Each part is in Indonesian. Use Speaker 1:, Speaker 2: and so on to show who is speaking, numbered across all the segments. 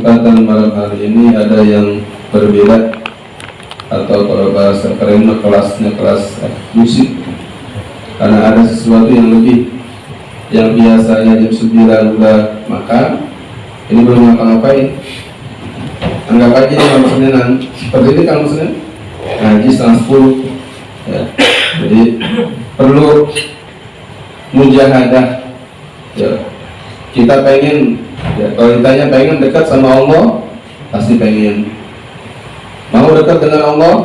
Speaker 1: kesempatan malam hari ini ada yang berbeda, atau kalau bahasa kerennya kelasnya kelas musik, karena ada sesuatu yang lebih. Yang biasanya jam 9 udah makan, ini belum ngapa-ngapain. Anggap aja ini kalau Senin, seperti ini kalau Senin ngaji setengah 10 ya. Jadi perlu mujahadah ya. Kita pengen ya, kalau ditanya pengen dekat sama Allah, pasti pengen. Mau dekat dengan Allah?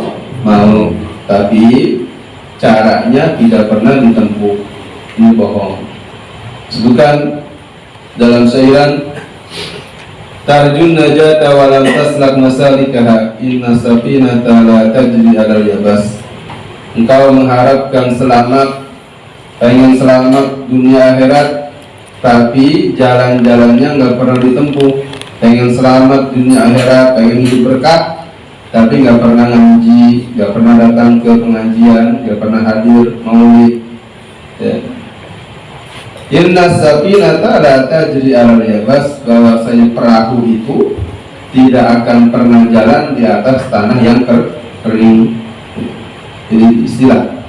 Speaker 1: Mau. Tapi caranya tidak pernah ditempuh. Ini bohong. Sebutkan dalam syairan, tarjun najata walam taslak masalikaha inna safinata la tajri alal yabas. Engkau mengharapkan selamat, pengen selamat dunia akhirat, tapi jalan-jalannya nggak pernah ditempuh. Pengen selamat dunia akhirat, pengen hidup berkah, tapi nggak pernah ngaji, nggak pernah datang ke pengajian, nggak pernah hadir maulid ya. Inna safinata la tajri alal yabas, bahwasanya perahu itu tidak akan pernah jalan di atas tanah yang kering. Ini istilah.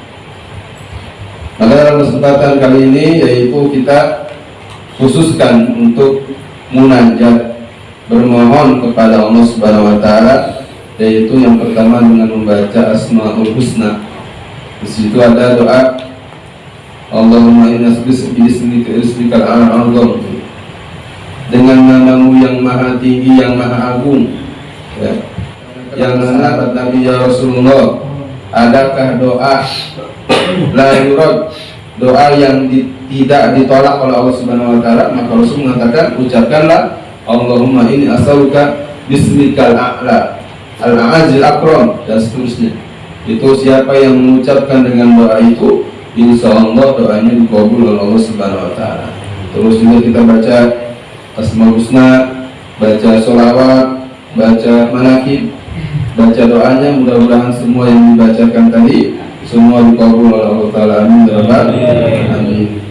Speaker 1: Maka dalam kesempatan kali ini yaitu kita khususkan untuk munajat, bermohon kepada Allah Subhanahu wa taala, yaitu yang pertama dengan membaca Asmaul Husna. Di situ ada doa Allahumma inna bismikal a'zam, dengan namamu yang maha tinggi, yang maha agung ya. Yang mana Nabi ya Rasulullah, adakah doa la yurad, doa yang tidak ditolak oleh Allah Subhanahu wa taala? Maka Rasul mengatakan, ucapkanlah Allahumma inni as'aluka bismikal a'la al-a'azil akram, dan seterusnya. Itu siapa yang mengucapkan dengan doa itu, insya Allah doanya dikabul oleh Allah Subhanahu wa taala. Terus juga kita baca Asmaul Husna, baca sholawat, baca manakib, baca doanya. Mudah-mudahan semua yang dibacakan tadi semua dikabul oleh Allah taala. Amin.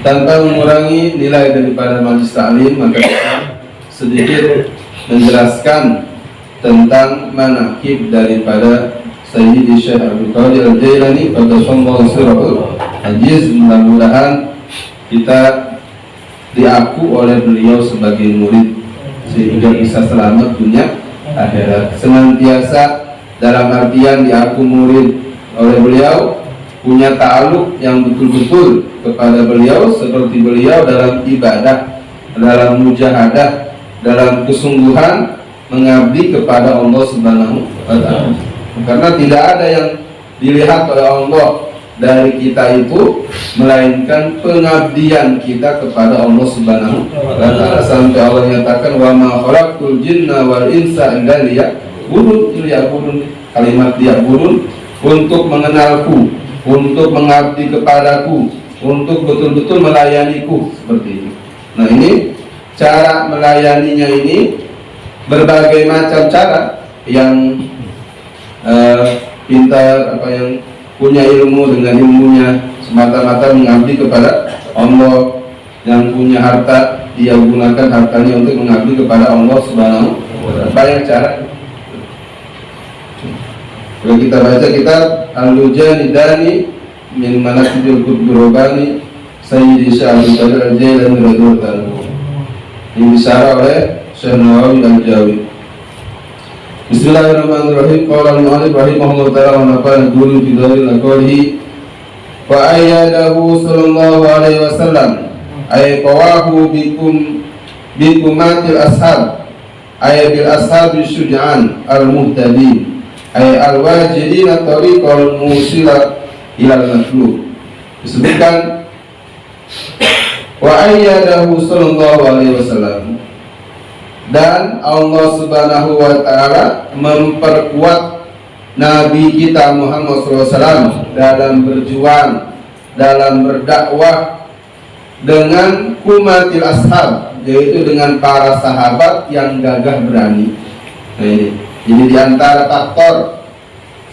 Speaker 1: Tanpa mengurangi nilai daripada majelis taklim, maka kita sedikit menjelaskan tentang manakib daripada Sayyidi Syekh Abdul Qadir Al-Jailani qaddasallahu sirrahu aziz. Mudah-mudahan kita diaku oleh beliau sebagai murid sehingga bisa selamat dunia akhirat. Senantiasa dalam artian diaku murid oleh beliau, punya ta'aluk yang betul-betul kepada beliau, seperti beliau dalam ibadah, dalam mujahadah, dalam kesungguhan mengabdi kepada Allah Subhanahu wa taala. Karena tidak ada yang dilihat oleh Allah dari kita itu melainkan pengabdian kita kepada Allah Subhanahu wa taala. Sampai Allah nyatakan wa ma khalaqtul jinna wal insa illa liya'budun. Kalimat liya'budun, untuk mengenalku, untuk mengabdi kepadaku, untuk betul-betul melayaniku, seperti itu. Nah, ini cara melayaninya ini berbagai macam cara. Yang pintar, yang punya ilmu dengan ilmunya semata-mata mengabdi kepada Allah. Yang punya harta, dia gunakan hartanya untuk mengabdi kepada Allah Subhanahu wa taala. Banyak cara. Kalau kita baca kitab Al-Lujanidani min Manaqibil Qutburobani Sayyidi Syekh Abdul Qadir Al-Jailani radhiyallahu anhu, yang disyarah oleh Syekh Nawawi Al-Jawi. Bismillahirrahmanirrahim. Qala al-mu'allif rahimahullah ta'ala wa nafa'ana bihi fi dhalil aqwalihi wa ayyadahu sallallahu alaihi wasallam ay qawahu bikumatil ashab ay bil ashabi syuja'an al-muhtadin ay al-wajidina tariqal musila ilal matlub. Disebutkan wa ayyadahu sallallahu alaihi wasallam, dan Allah Subhanahu wa taala memperkuat Nabi kita Muhammad SAW dalam berjuang, dalam berdakwah dengan kumatil ashab, yaitu dengan para sahabat yang gagah berani. Nah, ini jadi diantara faktor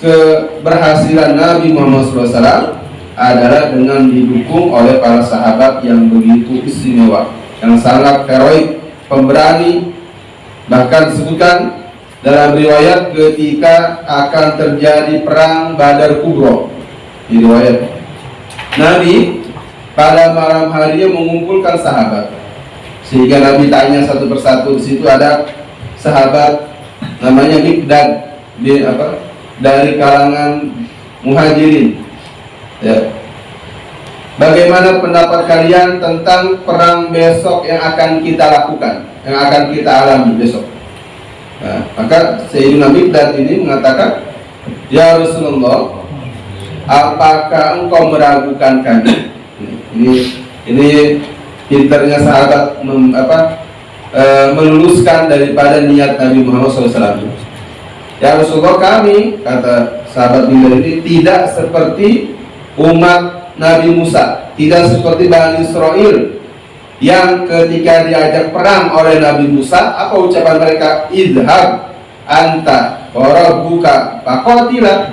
Speaker 1: keberhasilan Nabi Muhammad SAW adalah dengan didukung oleh para sahabat yang begitu istimewa, yang sangat heroik, pemberani. Bahkan disebutkan dalam riwayat ketika akan terjadi perang Badar Kubro, di riwayat Nabi pada malam harinya mengumpulkan sahabat, sehingga Nabi tanya satu persatu. Di situ ada sahabat namanya Miqdad dari kalangan Muhajirin, ya. Bagaimana pendapat kalian tentang perang besok yang akan kita lakukan, yang akan kita alami besok? Nah, maka Sayyidina Miqdad ini mengatakan, ya Rasulullah, apakah engkau meragukan kami? Ini pinternya sahabat meluluskan daripada niat Nabi Muhammad SAW. Ya Rasulullah, kami, kata sahabat Miqdad ini, tidak seperti umat Nabi Musa, tidak seperti Bani Israel yang ketika diajak perang oleh Nabi Musa, apa ucapan mereka? Idhab anta wa rabbuka faqatila,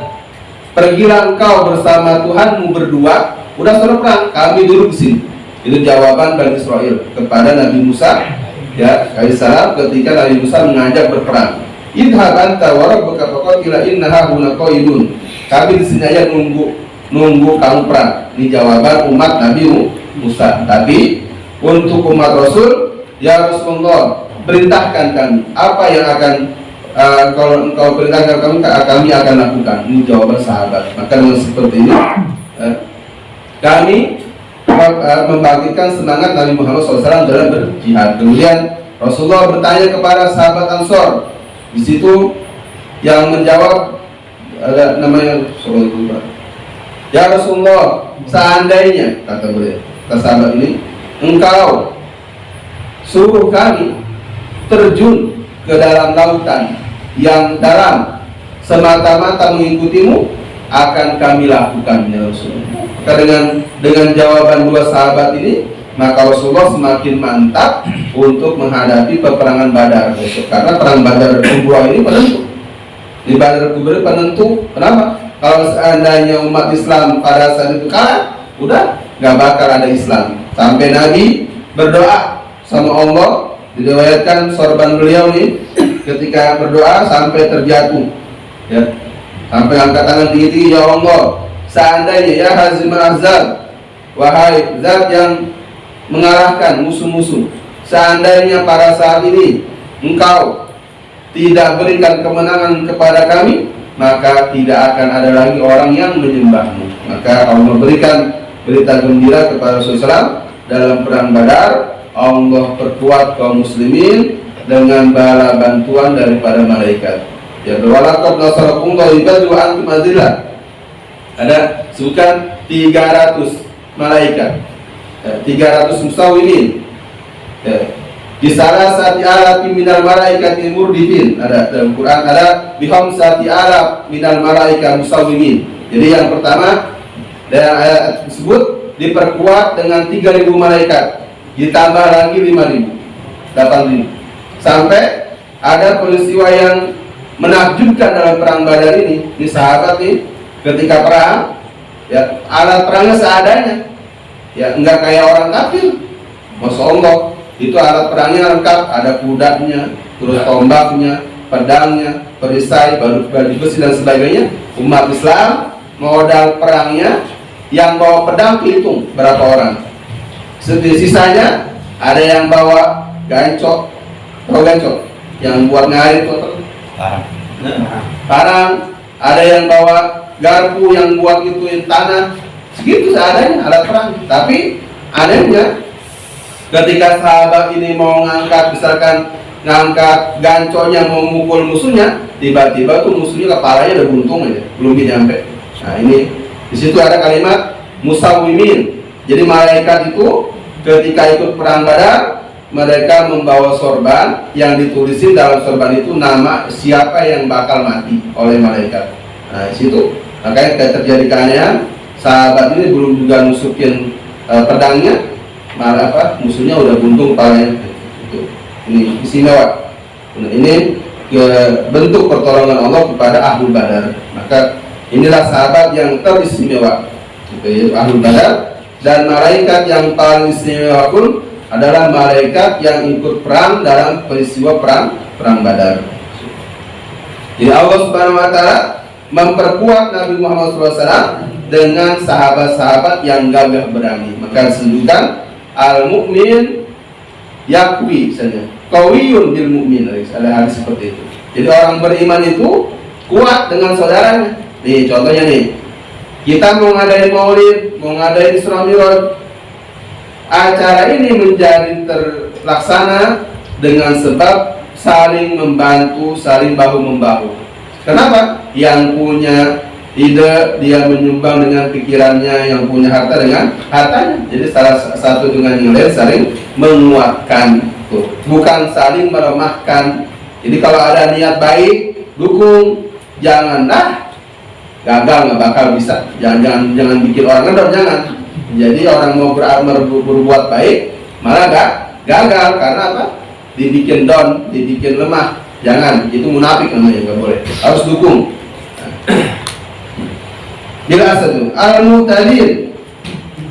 Speaker 1: pergilah engkau bersama Tuhanmu berdua, udah suruh perang, kami duduk di sini. Itu jawaban Bani Israel kepada Nabi Musa, ya, alaihissalam, ketika Nabi Musa mengajak berperang. Idhab anta wa rabbuka faqatila innaha huna qaidun, kami di sini aja nunggu kamu perang. Ini jawaban umat Nabi Musa. Tapi untuk umat Rasul, ya Rasulullah, perintahkan kami, apa yang akan kalau engkau perintahkan kami akan lakukan. Ini jawaban sahabat. Maka dengan seperti ini kami membangkitkan semangat Nabi Muhammad SAW dalam berjihad. Kemudian Rasulullah bertanya kepada sahabat Ansor. Di situ yang menjawab ada namanya ya Rasulullah, seandainya, kata beliau, kata sahabat ini, engkau suruh kami terjun ke dalam lautan yang dalam semata-mata mengikutimu, akan kami lakukan, ya Rasulullah. Maka dengan jawaban dua sahabat ini, maka Rasulullah semakin mantap untuk menghadapi peperangan Badar besok. Karena perang Badar Kubra ini penentu. Di Badar Kubra penentu. Kenapa? Kalau seandainya umat Islam pada saat itu kalah, udah gak bakal ada Islam. Sampai Nabi berdoa sama Allah, diriwayatkan sorban beliau nih, ketika berdoa sampai terjatuh, ya, sampai angkat tangan tinggi, ya Allah, seandainya ya Hazimul Ahzab, wahai zat yang mengalahkan musuh-musuh, seandainya pada saat ini engkau tidak berikan kemenangan kepada kami, maka tidak akan ada lagi orang yang menyembahmu. Maka Allah memberikan berita gembira kepada Rasulullah dalam perang Badar. Allah perkuat kaum muslimin dengan bala bantuan daripada malaikat. Ya, walaqad nasarakumullahu bi badrin wa antum azillah. Ada sebutkan 300 malaikat, 300 musawwimin. Di salah satu alaf minal malaikati murdifin, ada dalam Quran ada biham sati alaf minal malaika musawwimin. Jadi yang pertama dalam ayat tersebut diperkuat dengan 3.000 malaikat, ditambah lagi 5.000, 8.000, sampai ada peristiwa yang menakjubkan dalam perang Badar ini. Di sahabat nih ketika perang, ya, alat perangnya seadanya, ya, enggak kayak orang kafir. Masya Allah, itu alat perangnya lengkap, ada kudanya, terus tombaknya, pedangnya, perisai, baju besi dan sebagainya. Umat Islam modal perangnya, yang bawa pedang hitung berapa orang. Sisanya ada yang bawa gancok, tahu gancok, yang buat ngarit itu parang, ada yang bawa garpu yang buat ituin tanah, segitu seadanya alat perang. Tapi anehnya, ketika sahabat ini mau ngangkat ganconya mau mukul musuhnya, tiba-tiba tuh musuhnya kepalanya udah buntung aja, belum nyampe. Nah ini di situ ada kalimat musawwimin. Jadi malaikat itu ketika ikut perang Badar, mereka membawa sorban yang ditulisin dalam sorban itu nama siapa yang bakal mati oleh malaikat. Nah di situ makanya terjadi keanehan, sahabat ini belum juga nusukin pedangnya, malah musuhnya udah buntung kepalanya. Ini istimewa. Nah, ini bentuk pertolongan Allah kepada Ahlul Badar. Maka inilah sahabat yang teristimewa, yaitu Ahlul Badar. Dan malaikat yang paling istimewa pun adalah malaikat yang ikut perang dalam peristiwa perang Badar. Jadi Allah Subhanahu wa taala memperkuat Nabi Muhammad SAW dengan sahabat-sahabat yang gagah berani. Maka disebutkan al-mu'min yakwi saja. Qawiyun bil mu'min, ada hadis seperti itu. Jadi orang beriman itu kuat dengan saudaranya. Nih contohnya nih, kita mau ngadain maulid, mau ngadain Isra Mi'raj, acara ini menjadi terlaksana dengan sebab saling membantu, saling bahu-membahu. Kenapa? Yang punya ide dia menyumbang dengan pikirannya, yang punya harta dengan hartanya. Jadi salah satu dengan yang lain saling menguatkan, bukan saling melemahkan. Jadi kalau ada niat baik, dukung, janganlah gagal, nggak bakal bisa. Jangan bikin orang ngedor, jangan. Jadi orang mau berbuat baik malah gagal karena apa? Dibikin down, dibikin lemah. Jangan, itu munafik namanya, nggak boleh. Harus dukung. Bila satu al-mu'tadin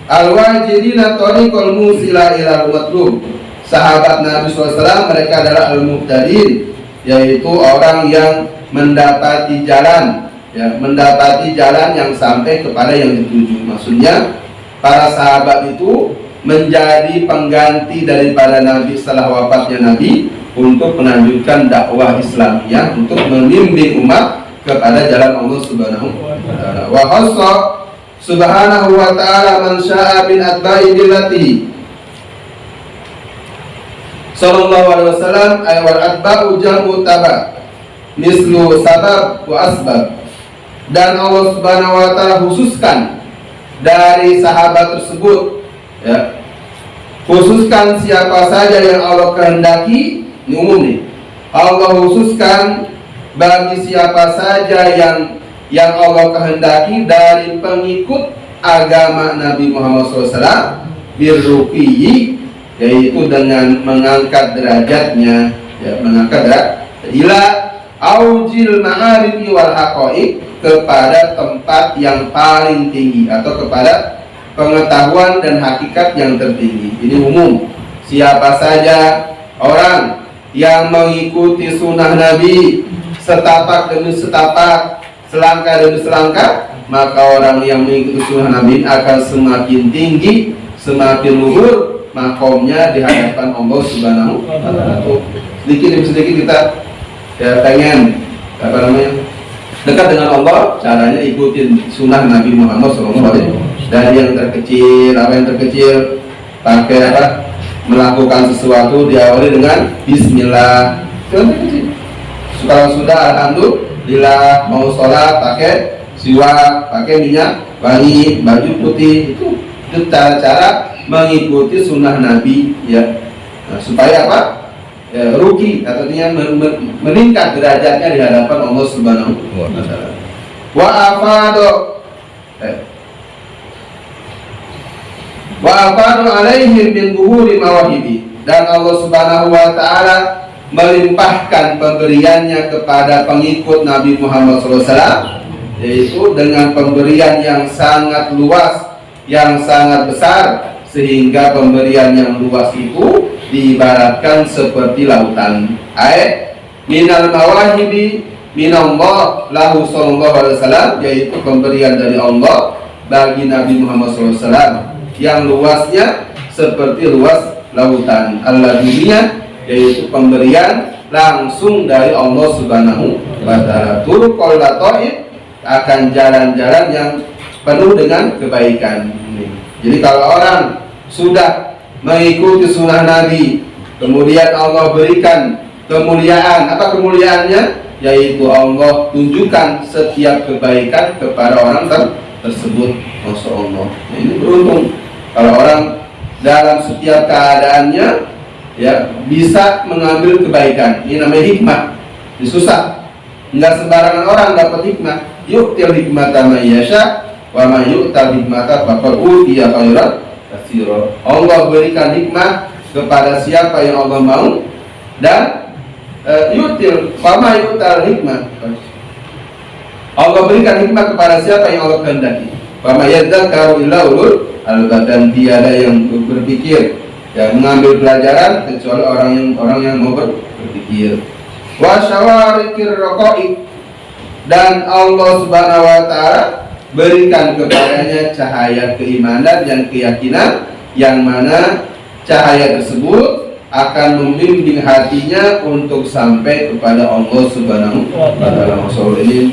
Speaker 1: al-wajidina tariqal musila ilal matlub. Sahabat Nabi SAW mereka adalah al-mu'tadin, yaitu orang yang mendapati jalan, ya, mendapati jalan yang sampai kepada yang dituju. Maksudnya para sahabat itu menjadi pengganti daripada Nabi setelah wafatnya Nabi untuk melanjutkan dakwah Islamiyah, untuk membimbing umat kepada jalan Allah Subhanahu wa taala. Wa khassa Subhanahu wa taala man syaa'a min atba'i billati sallallahu alaihi wasallam ay wal atba'u jam'u taba mislu sabab wa asbab. Dan Allah Subhanahu wa taala khususkan dari sahabat tersebut, ya, khususkan siapa saja yang Allah kehendaki. Ini umum nih. Allah khususkan bagi siapa saja yang Allah kehendaki dari pengikut agama Nabi Muhammad SAW birruqiyyi, yaitu dengan mengangkat derajatnya, ya, mengangkat derajat ila aujil ma'arifi wal haqaiq, kepada tempat yang paling tinggi atau kepada pengetahuan dan hakikat yang tertinggi. Ini umum. Siapa saja orang yang mengikuti sunnah Nabi setapak demi setapak, selangkah demi selangkah, maka orang yang mengikuti sunnah Nabi akan semakin tinggi, semakin luhur makomnya di hadapan Allah Subhanahu wa taala. Sedikit demi sedikit kita, ya, pengen dekat dengan Allah, caranya ikutin sunnah Nabi Muhammad SAW. Dari yang terkecil, apa yang terkecil, pakai apa? Melakukan sesuatu diawali dengan Bismillah. Contoh kecil. Kalau sudah alhamdulillah, mau sholat pakai siwak, pakai minyak wangi, baju putih, itu cara-cara mengikuti sunnah Nabi, ya. Nah, supaya apa? Ya, ruki, artinya meningkat derajatnya di hadapan Allah Subhanahu wa taala. Wa afado wa afado alaihim min buhuri mawahibi, dan Allah Subhanahu wa taala melimpahkan pemberiannya kepada pengikut Nabi Muhammad SAW, yaitu dengan pemberian yang sangat luas, yang sangat besar, sehingga pemberian yang luas itu diibaratkan seperti lautan. Ayat minal mawahibi minallah lahu sallallahu alaihi wasallam, yaitu pemberian dari Allah bagi Nabi Muhammad SAW yang luasnya seperti luas lautan. Al-ladiniya, yaitu pemberian langsung dari Allah Subhanahu wa taala. Turuqul lataif, akan jalan-jalan yang penuh dengan kebaikan. Jadi kalau orang sudah mengikuti sunnah Nabi, kemudian Allah berikan kemuliaan. Apa kemuliaannya? Yaitu Allah tunjukkan setiap kebaikan kepada orang tersebut. Masya Allah. Nah, ini beruntung kalau orang dalam setiap keadaannya, ya, bisa mengambil kebaikan. Ini namanya hikmah. Ini susah. Enggak sembarangan orang dapat hikmah. Yu'til hikmata man yasha wa man yu'tal hikmata faqad utiya khairan katsiran. Allah berikan hikmah kepada siapa yang Allah mau, dan yu'til wa man yu'tal hikmah, Allah berikan hikmah kepada siapa yang Allah kehendaki. Wa may yadzakaru illa ulul albab, dan tiada yang berpikir ya mengambil pelajaran kecuali orang yang mau berpikir. Wa syawarikir raqaiq, dan Allah Subhanahu wa taala berikan kepadanya cahaya keimanan dan keyakinan, yang mana cahaya tersebut akan membimbing hatinya untuk sampai kepada Allah Subhanahu wa taala. Maksud ini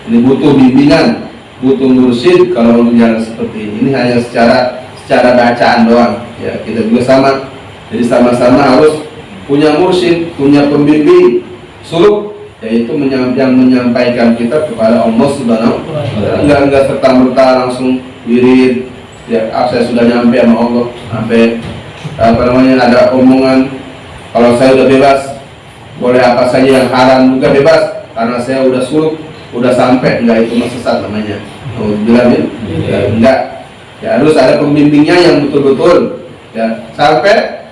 Speaker 1: ini butuh bimbingan, butuh mursyid kalau untuk jalan seperti ini. Ini hanya secara bacaan doang. Ya, kita juga sama. Jadi sama-sama harus punya mursyid, punya pembimbing suluk, yaitu yang menyampaikan kita kepada Allah Subhanahu wa taala. Enggak serta-merta langsung wirid. Ya, saya sudah nyampe sama Allah, sampai ada omongan kalau saya udah bebas, boleh apa saja yang haram juga bebas karena saya udah suluk, udah sampai. Enggak, itu sesat namanya. Bilangin? Ya, enggak. Ya, harus ada pembimbingnya yang betul-betul. Ya, sampai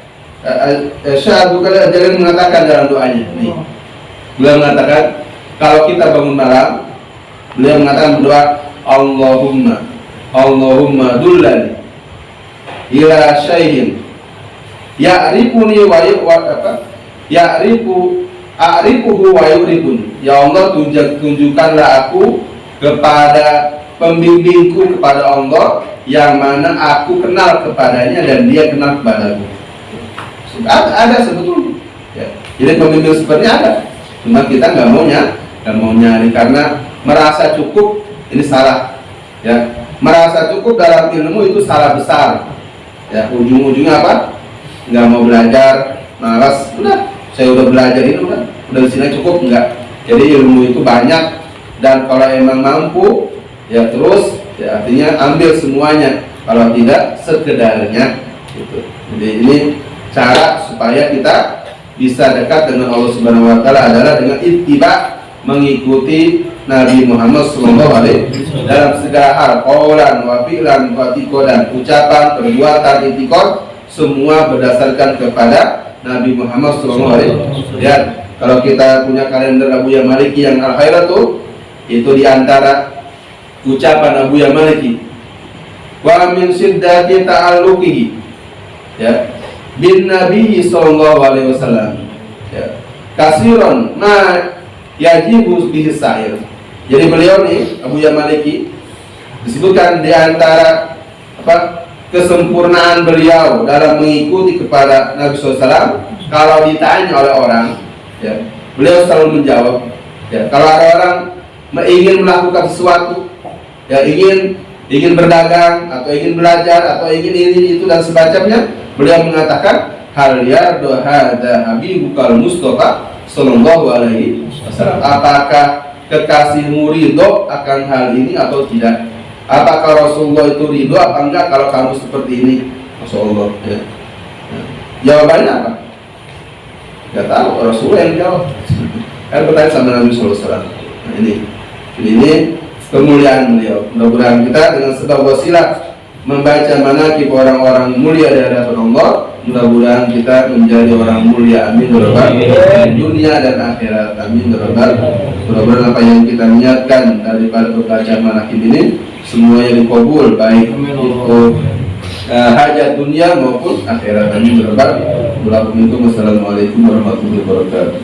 Speaker 1: Syekh Jalil mengatakan dalam doanya, nih, beliau mengatakan kalau kita bangun malam, beliau mengatakan berdoa, Allahumma dullani ila syai'in ya'rifuni wa a'rifuhu wa yu'rifuni. Ya Allah, tunjukkanlah aku kepada pembimbingku kepada Allah, yang mana aku kenal kepadanya dan dia kenal kepadaku. Ada sebetulnya. Ya. Jadi pembimbing seperti ada, cuma kita nggak mau nyari karena merasa cukup. Ini salah. Ya, merasa cukup dalam ilmu itu salah besar. Ya, ujung-ujungnya apa? Nggak mau belajar, malas. Udah, saya udah belajar ini udah di sini cukup. Enggak. Jadi ilmu itu banyak, dan kalau emang mampu, ya terus, ya artinya ambil semuanya. Kalau tidak, sekedarnya. Gitu. Jadi ini cara supaya kita bisa dekat dengan Allah Subhanahu wa taala adalah dengan ittiba, mengikuti Nabi Muhammad SAW dalam segala hal, qaulan wa fi'lan wa i'tiqadan, ucapan, perbuatan, i'tiqad, semua berdasarkan kepada Nabi Muhammad SAW. Ya, kalau kita punya kalender Abuya Maliki yang Al-Khairatu, itu diantara ucapan Abuya Maliki, wa min siddati ta'alluqihi, ya, bin Nabi sallallahu alaihi wasallam, ya, kasiron ma yajibu bihi sa'ir. Jadi beliau nih, Abuya Maliki, disebutkan di antara kesempurnaan beliau dalam mengikuti kepada Nabi SAW. Kalau ditanya oleh orang, ya, beliau selalu menjawab. Ya, kalau ada orang ingin melakukan sesuatu, ya, ingin berdagang atau ingin belajar atau ingin ini itu dan semacamnya, beliau mengatakan, hal yardu hadza habibukal Mustafa sallallahu alaihi wasallam. Apakah kekasihmu ridho akan hal ini atau tidak? Apakah Rasulullah itu ridho apa enggak kalau kamu seperti ini? Masya Allah. Ya. Ya. Jawabannya apa? Gak tahu, Rasulullah yang jawab. Kan bertanya sama Nabi SAW. Nah, ini kemuliaan beliau. Mudah-mudahan kita dengan sebab wasilah membaca manaqib orang-orang mulia di hadapan Allah, mudah-mudahan kita menjadi orang mulia. Amin ya rabbal alamin, dunia dan akhirat. Amin ya rabbal alamin. Mudah-mudahan apa yang kita niatkan daripada pembacaan manaqib ini semuanya dikabul, baik itu hajat dunia maupun akhirat. Amin ya rabbal alamin. Assalamualaikum warahmatullahi wabarakatuh.